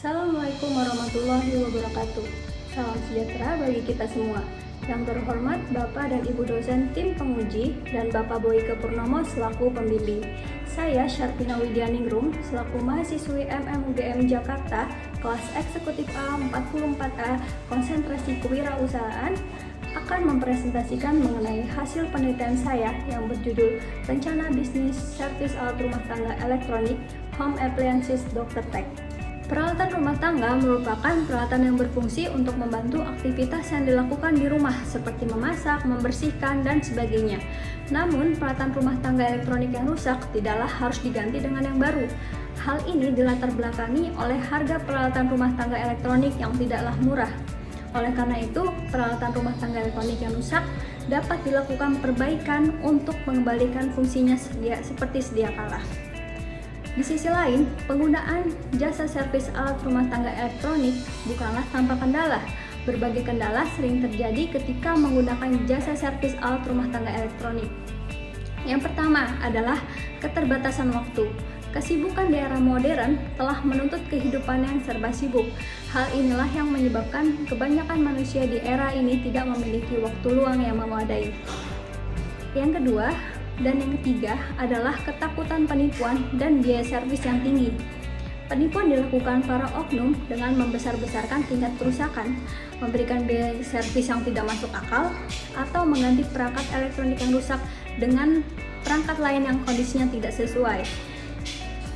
Assalamualaikum warahmatullahi wabarakatuh. Salam sejahtera bagi kita semua. Yang terhormat Bapak dan Ibu dosen tim penguji dan Bapak Boyke Purnomo selaku pembimbing. Saya Syarpina Widianingrum selaku mahasiswi MMUGM Jakarta kelas eksekutif A 44A konsentrasi kewirausahaan akan mempresentasikan mengenai hasil penelitian saya yang berjudul Rencana Bisnis Servis Alat Rumah Tangga Elektronik Home Appliances Dr. Tech. Peralatan rumah tangga merupakan peralatan yang berfungsi untuk membantu aktivitas yang dilakukan di rumah seperti memasak, membersihkan, dan sebagainya. Namun, peralatan rumah tangga elektronik yang rusak tidaklah harus diganti dengan yang baru. Hal ini dilatar belakangi oleh harga peralatan rumah tangga elektronik yang tidaklah murah. Oleh karena itu, peralatan rumah tangga elektronik yang rusak dapat dilakukan perbaikan untuk mengembalikan fungsinya seperti sedia kala. Di sisi lain, penggunaan jasa servis alat rumah tangga elektronik bukanlah tanpa kendala. Berbagai kendala sering terjadi ketika menggunakan jasa servis alat rumah tangga elektronik. Yang pertama adalah keterbatasan waktu. Kesibukan di era modern telah menuntut kehidupan yang serba sibuk. Hal inilah yang menyebabkan kebanyakan manusia di era ini tidak memiliki waktu luang yang memadai. Yang kedua dan yang ketiga adalah ketakutan penipuan dan biaya servis yang tinggi. Penipuan dilakukan para oknum dengan membesar-besarkan tingkat kerusakan, memberikan biaya servis yang tidak masuk akal, atau mengganti perangkat elektronik yang rusak dengan perangkat lain yang kondisinya tidak sesuai.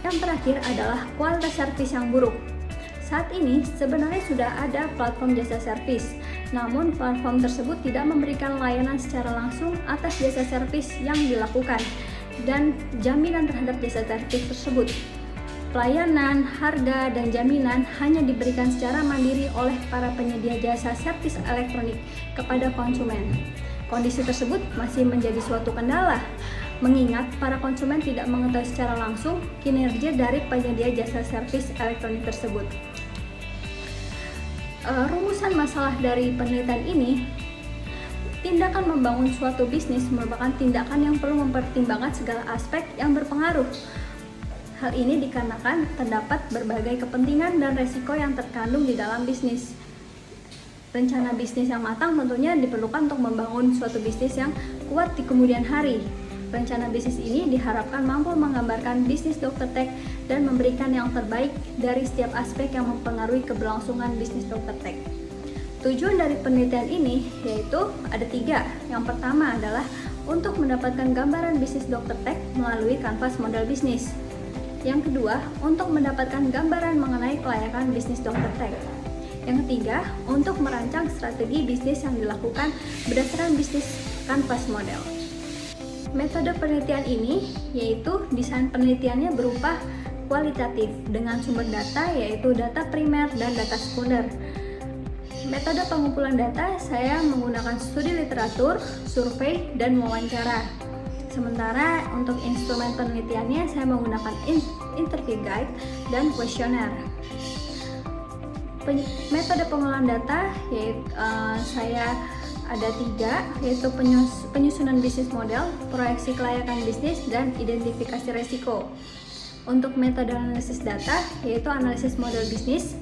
Yang terakhir adalah kualitas servis yang buruk. Saat ini sebenarnya sudah ada platform jasa servis, namun platform tersebut tidak memberikan layanan secara langsung atas jasa servis yang dilakukan dan jaminan terhadap jasa servis tersebut. Pelayanan, harga, dan jaminan hanya diberikan secara mandiri oleh para penyedia jasa servis elektronik kepada konsumen. Kondisi tersebut masih menjadi suatu kendala, mengingat para konsumen tidak mengetahui secara langsung kinerja dari penyedia jasa servis elektronik tersebut. Rumusan masalah dari penelitian ini, tindakan membangun suatu bisnis merupakan tindakan yang perlu mempertimbangkan segala aspek yang berpengaruh. Hal ini dikarenakan terdapat berbagai kepentingan dan resiko yang terkandung di dalam bisnis. Rencana bisnis yang matang tentunya diperlukan untuk membangun suatu bisnis yang kuat di kemudian hari. Rencana bisnis ini diharapkan mampu menggambarkan bisnis Dr. Tech dan memberikan yang terbaik dari setiap aspek yang mempengaruhi keberlangsungan bisnis Dr. Tech. Tujuan dari penelitian ini yaitu ada 3. Yang pertama adalah untuk mendapatkan gambaran bisnis Dr. Tech melalui kanvas model bisnis. Yang kedua, untuk mendapatkan gambaran mengenai kelayakan bisnis Dr. Tech. Yang ketiga, untuk merancang strategi bisnis yang dilakukan berdasarkan bisnis kanvas model. Metode penelitian ini yaitu desain penelitiannya berupa kualitatif dengan sumber data yaitu data primer dan data sekunder. Metode pengumpulan data saya menggunakan studi literatur, survei, dan wawancara. Sementara untuk instrumen penelitiannya saya menggunakan interview guide dan kuesioner. Metode pengolahan data yaitu saya ada 3, yaitu penyusunan bisnis model, proyeksi kelayakan bisnis, dan identifikasi resiko. Untuk metode analisis data, yaitu analisis model bisnis,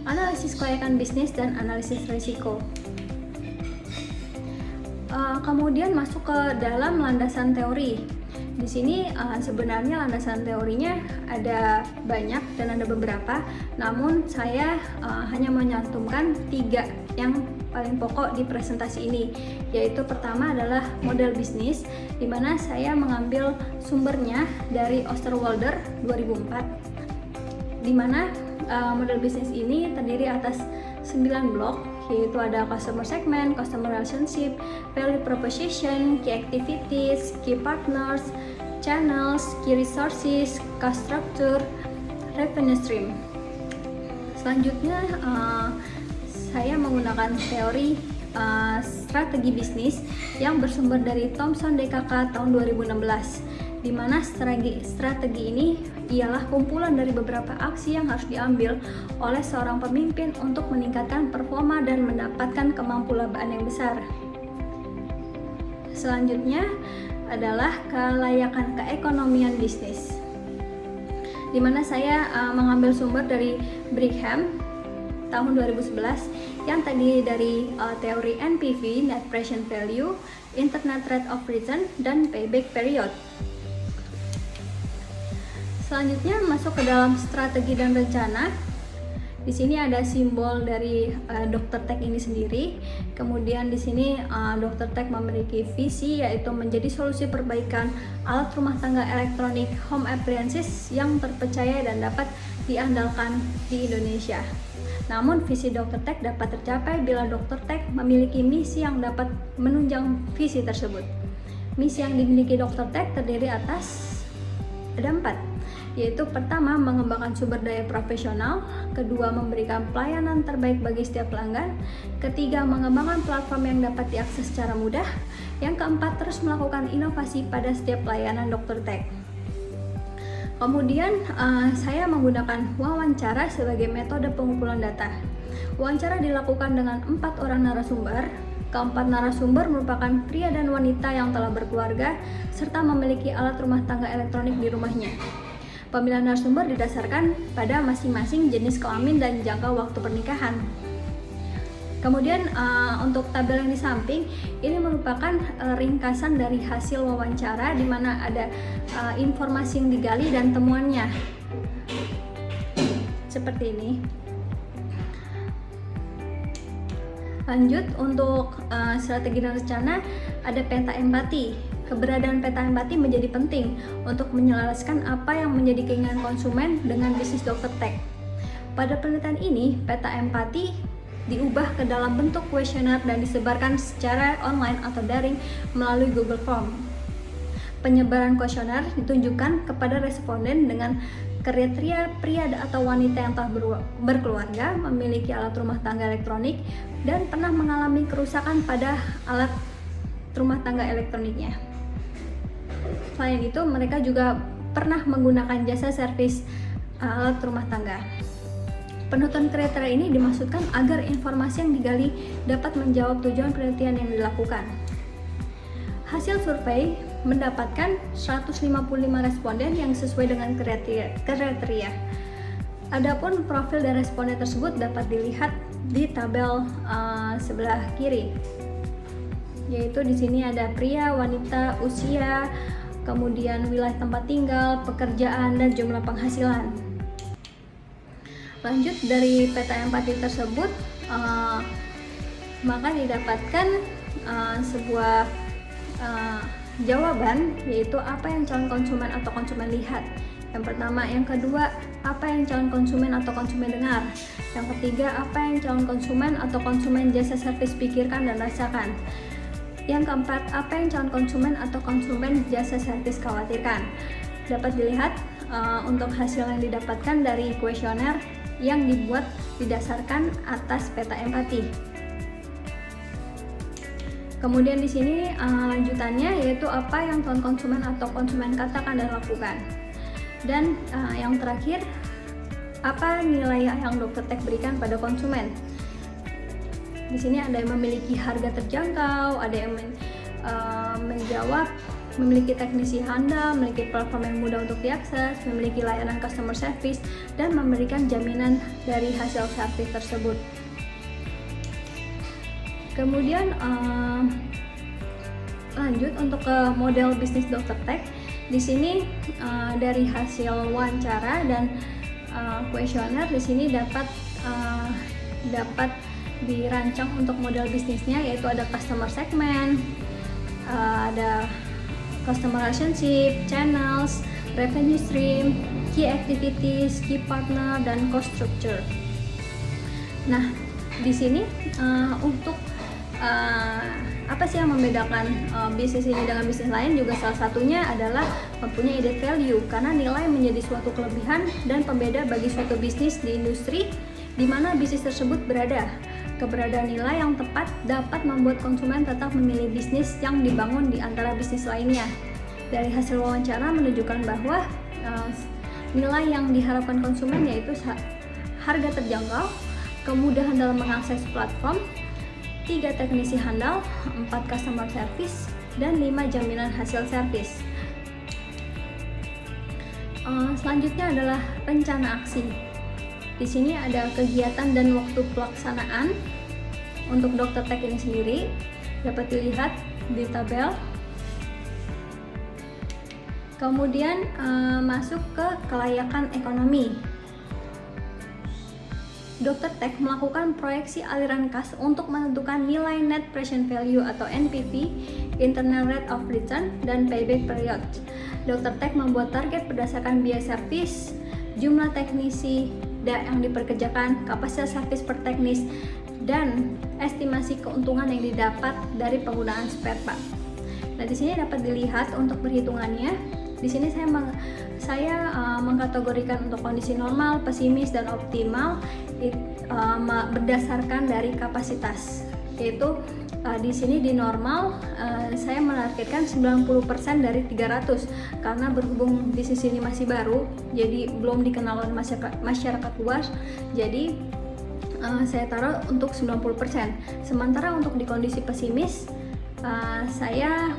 analisis kelayakan bisnis, dan analisis resiko. Kemudian masuk ke dalam landasan teori. Di sini sebenarnya landasan teorinya ada banyak dan ada beberapa, namun saya hanya menyantumkan 3 yang paling pokok di presentasi ini, yaitu pertama adalah model bisnis, di mana saya mengambil sumbernya dari Osterwalder 2004, di mana model bisnis ini terdiri atas 9 blok, yaitu ada customer segment, customer relationship, value proposition, key activities, key partners, channels, key resources, cost structure, revenue stream. Selanjutnya saya menggunakan teori strategi bisnis yang bersumber dari Thomson DKK tahun 2016, di mana strategi ini ialah kumpulan dari beberapa aksi yang harus diambil oleh seorang pemimpin untuk meningkatkan performa dan mendapatkan kemampuan yang besar. Selanjutnya adalah kelayakan keekonomian bisnis. di mana saya mengambil sumber dari Brigham tahun 2011 yang tadi dari teori NPV, Net Present Value, Internet Rate of Return, dan Payback Period. Selanjutnya masuk ke dalam strategi dan rencana. Di sini ada simbol dari Dr. Tech ini sendiri. Kemudian di sini Dr. Tech memiliki visi, yaitu menjadi solusi perbaikan alat rumah tangga elektronik home appliances yang terpercaya dan dapat diandalkan di Indonesia. Namun visi Dr. Tech dapat tercapai bila Dr. Tech memiliki misi yang dapat menunjang visi tersebut. Misi yang dimiliki Dr. Tech terdiri atas ada 4, yaitu pertama, mengembangkan sumber daya profesional, kedua, memberikan pelayanan terbaik bagi setiap pelanggan, ketiga, mengembangkan platform yang dapat diakses secara mudah, yang keempat, terus melakukan inovasi pada setiap pelayanan Dr. Tech. Kemudian saya menggunakan wawancara sebagai metode pengumpulan data. Wawancara dilakukan dengan 4 orang narasumber. Keempat narasumber merupakan pria dan wanita yang telah berkeluarga serta memiliki alat rumah tangga elektronik di rumahnya. Pemilihan narasumber didasarkan pada masing-masing jenis kelamin dan jangka waktu pernikahan. Kemudian untuk tabel yang di samping ini merupakan ringkasan dari hasil wawancara, di mana ada informasi yang digali dan temuannya. Seperti ini. Lanjut untuk strategi dan rencana, ada peta empati. Keberadaan peta empati menjadi penting untuk menyelaraskan apa yang menjadi keinginan konsumen dengan bisnis Dr. Tech. Pada penelitian ini, peta empati diubah ke dalam bentuk kuesioner dan disebarkan secara online atau daring melalui Google Form. Penyebaran kuesioner ditunjukkan kepada responden dengan kriteria pria atau wanita yang telah berkeluarga, memiliki alat rumah tangga elektronik, dan pernah mengalami kerusakan pada alat rumah tangga elektroniknya. Selain itu, mereka juga pernah menggunakan jasa servis alat rumah tangga. Penuturan kriteria ini dimaksudkan agar informasi yang digali dapat menjawab tujuan penelitian yang dilakukan. Hasil survei mendapatkan 155 responden yang sesuai dengan kriteria. Adapun profil dari responden tersebut dapat dilihat di tabel sebelah kiri. Yaitu di sini ada pria, wanita, usia, kemudian wilayah tempat tinggal, pekerjaan, dan jumlah penghasilan. Lanjut dari peta empati tersebut, maka didapatkan sebuah jawaban, yaitu apa yang calon konsumen atau konsumen lihat. Yang pertama, yang kedua, apa yang calon konsumen atau konsumen dengar. Yang ketiga, apa yang calon konsumen atau konsumen jasa servis pikirkan dan rasakan. Yang keempat, apa yang calon konsumen atau konsumen jasa servis khawatirkan. Dapat dilihat untuk hasil yang didapatkan dari kuesioner yang dibuat didasarkan atas peta empati. Kemudian di sini lanjutannya, yaitu apa yang calon konsumen atau konsumen katakan dan lakukan. Dan yang terakhir, apa nilai yang Dr. Tech berikan pada konsumen. Di sini ada yang memiliki harga terjangkau, ada yang menjawab, memiliki teknisi handal, memiliki platform yang mudah untuk diakses, memiliki layanan customer service, dan memberikan jaminan dari hasil servis tersebut. Kemudian lanjut untuk ke model bisnis Dr. Tech. Di sini dari hasil wawancara dan kuesioner, di sini dapat dirancang untuk model bisnisnya, yaitu ada customer segment, ada customer relationship, channels, revenue stream, key activities, key partner, dan cost structure. Nah, di sini untuk apa sih yang membedakan bisnis ini dengan bisnis lain, juga salah satunya adalah mempunyai added value, karena nilai menjadi suatu kelebihan dan pembeda bagi suatu bisnis di industri di mana bisnis tersebut berada. Keberadaan nilai yang tepat dapat membuat konsumen tetap memilih bisnis yang dibangun di antara bisnis lainnya. Dari hasil wawancara menunjukkan bahwa nilai yang diharapkan konsumen yaitu harga terjangkau, kemudahan dalam mengakses platform, 3 teknisi handal, 4 customer service, dan 5 jaminan hasil servis. Selanjutnya adalah rencana aksi. Di sini ada kegiatan dan waktu pelaksanaan untuk dokter tek ini sendiri, dapat dilihat di tabel. Kemudian masuk ke kelayakan ekonomi. Dokter tek melakukan proyeksi aliran kas untuk menentukan nilai net present value atau NPV, internal rate of return, dan payback period. Dokter tek membuat target berdasarkan biaya servis, jumlah teknisi yang diperkerjakan, kapasitas servis per teknis, dan estimasi keuntungan yang didapat dari penggunaan spare part. Nah, di sini dapat dilihat untuk perhitungannya. Di sini saya mengkategorikan untuk kondisi normal, pesimis, dan optimal berdasarkan dari kapasitas. Yaitu di sini di normal saya menargetkan 90% dari 300 karena berhubung bisnis ini masih baru, jadi belum dikenal oleh masyarakat luas. Jadi saya taruh untuk 90%. Sementara untuk di kondisi pesimis saya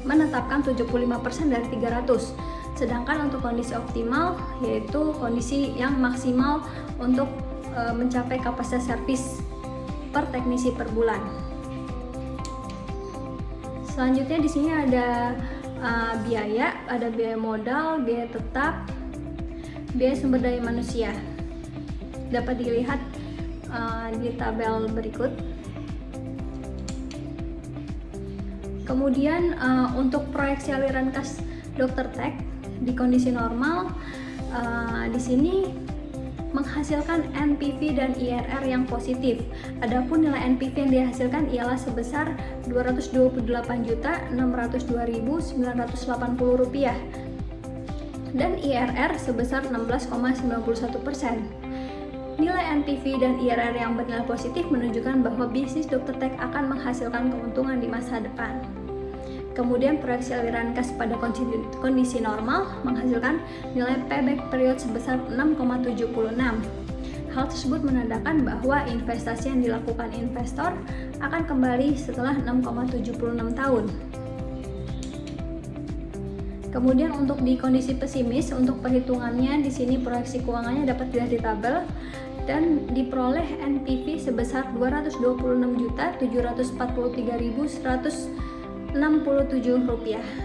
menetapkan 75% dari 300. Sedangkan untuk kondisi optimal yaitu kondisi yang maksimal untuk mencapai kapasitas servis per teknisi per bulan. Selanjutnya di sini ada biaya, ada biaya modal, biaya tetap, biaya sumber daya manusia. Dapat dilihat di tabel berikut. Kemudian untuk proyeksi aliran kas dokter tek di kondisi normal, di sini menghasilkan NPV dan IRR yang positif. Adapun nilai NPV yang dihasilkan ialah sebesar Rp228.602.980 dan IRR sebesar 16,91%. Nilai NPV dan IRR yang bernilai positif menunjukkan bahwa bisnis dokter tek akan menghasilkan keuntungan di masa depan. Kemudian proyeksi aliran kas pada kondisi normal menghasilkan nilai payback period sebesar 6,76. Hal tersebut menandakan bahwa investasi yang dilakukan investor akan kembali setelah 6,76 tahun. Kemudian untuk di kondisi pesimis, untuk perhitungannya di sini proyeksi keuangannya dapat dilihat di tabel dan diperoleh NPV sebesar Rp224.743.167,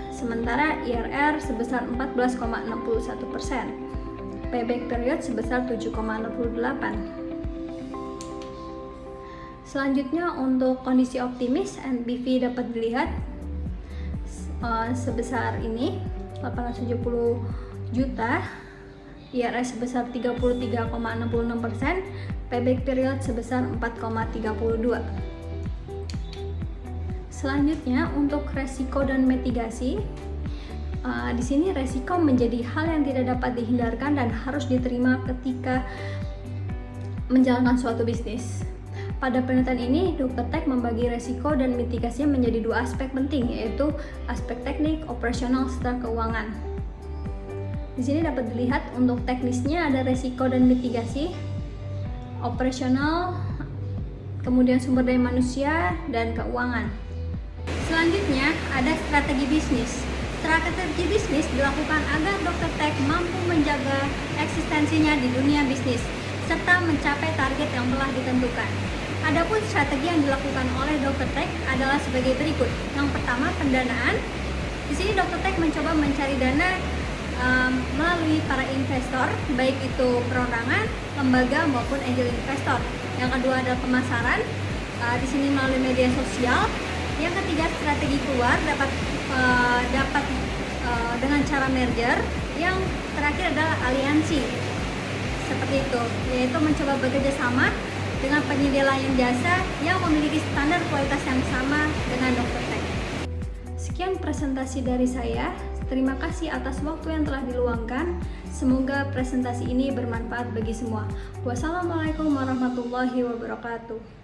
sementara IRR sebesar 14,61%, payback period sebesar 7,68. Selanjutnya untuk kondisi optimis, NPV dapat dilihat sebesar ini 870 juta, IRR sebesar 33,66%, payback period sebesar 4,32. Selanjutnya untuk resiko dan mitigasi, di sini resiko menjadi hal yang tidak dapat dihindarkan dan harus diterima ketika menjalankan suatu bisnis. Pada penelitian ini, dokter tek membagi resiko dan mitigasinya menjadi dua aspek penting, yaitu aspek teknik, operasional, serta keuangan. Di sini dapat dilihat untuk teknisnya ada resiko dan mitigasi, operasional, kemudian sumber daya manusia, dan keuangan. Selanjutnya ada strategi bisnis. Strategi bisnis dilakukan agar dokter tek mampu menjaga eksistensinya di dunia bisnis serta mencapai target yang telah ditentukan. Adapun strategi yang dilakukan oleh dokter tek adalah sebagai berikut. Yang pertama, pendanaan. Di sini dokter tek mencoba mencari dana melalui para investor, baik itu perorangan, lembaga maupun angel investor. Yang kedua adalah pemasaran. Di sini melalui media sosial. Yang ketiga, strategi keluar dapat dengan cara merger. Yang terakhir adalah aliansi, seperti itu, yaitu mencoba bekerja sama dengan penyedia layanan jasa yang memiliki standar kualitas yang sama dengan dokter tek. Sekian presentasi dari saya. Terima kasih atas waktu yang telah diluangkan. Semoga presentasi ini bermanfaat bagi semua. Wassalamualaikum warahmatullahi wabarakatuh.